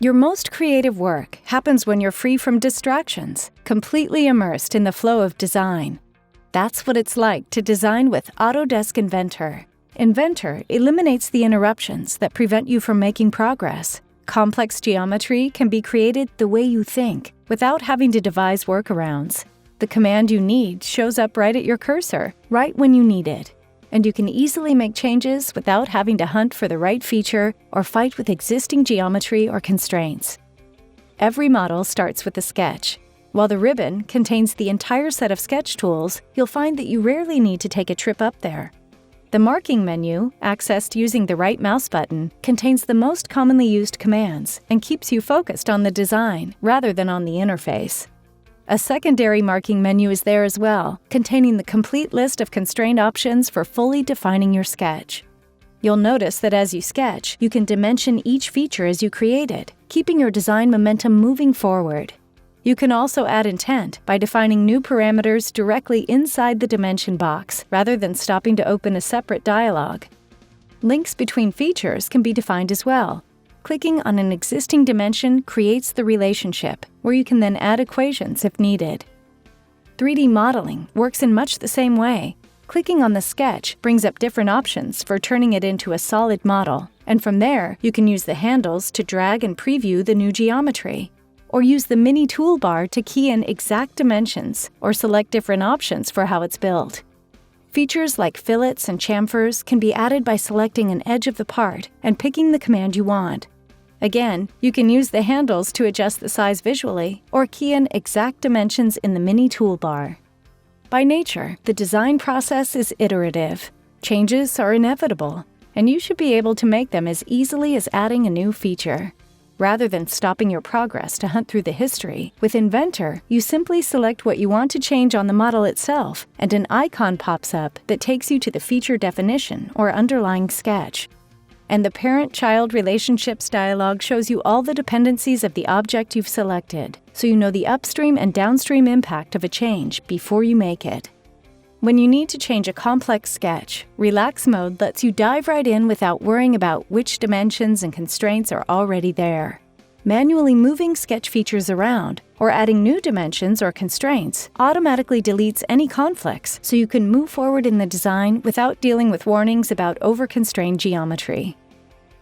Your most creative work happens when you're free from distractions, completely immersed in the flow of design. That's what it's like to design with Autodesk Inventor. Inventor eliminates the interruptions that prevent you from making progress. Complex geometry can be created the way you think, without having to devise workarounds. The command you need shows up right at your cursor, right when you need it. And you can easily make changes without having to hunt for the right feature or fight with existing geometry or constraints. Every model starts with a sketch. While the ribbon contains the entire set of sketch tools, you'll find that you rarely need to take a trip up there. The marking menu, accessed using the right mouse button, contains the most commonly used commands and keeps you focused on the design rather than on the interface. A secondary marking menu is there as well, containing the complete list of constraint options for fully defining your sketch. You'll notice that as you sketch, you can dimension each feature as you create it, keeping your design momentum moving forward. You can also add intent by defining new parameters directly inside the dimension box, rather than stopping to open a separate dialog. Links between features can be defined as well. Clicking on an existing dimension creates the relationship, where you can then add equations if needed. 3D modeling works in much the same way. Clicking on the sketch brings up different options for turning it into a solid model, and from there, you can use the handles to drag and preview the new geometry, or use the mini toolbar to key in exact dimensions or select different options for how it's built. Features like fillets and chamfers can be added by selecting an edge of the part and picking the command you want. Again, you can use the handles to adjust the size visually or key in exact dimensions in the mini toolbar. By nature, the design process is iterative. Changes are inevitable, and you should be able to make them as easily as adding a new feature. Rather than stopping your progress to hunt through the history, with Inventor, you simply select what you want to change on the model itself, and an icon pops up that takes you to the feature definition or underlying sketch. And the parent-child relationships dialog shows you all the dependencies of the object you've selected, so you know the upstream and downstream impact of a change before you make it. When you need to change a complex sketch, Relax Mode lets you dive right in without worrying about which dimensions and constraints are already there. Manually moving sketch features around or adding new dimensions or constraints automatically deletes any conflicts, so you can move forward in the design without dealing with warnings about over-constrained geometry.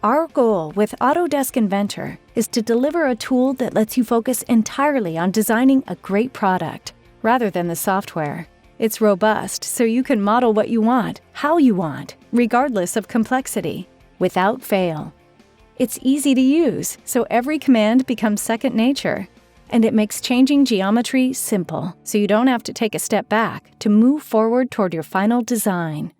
Our goal with Autodesk Inventor is to deliver a tool that lets you focus entirely on designing a great product, rather than the software. It's robust, so you can model what you want, how you want, regardless of complexity, without fail. It's easy to use, so every command becomes second nature. And it makes changing geometry simple, so you don't have to take a step back to move forward toward your final design.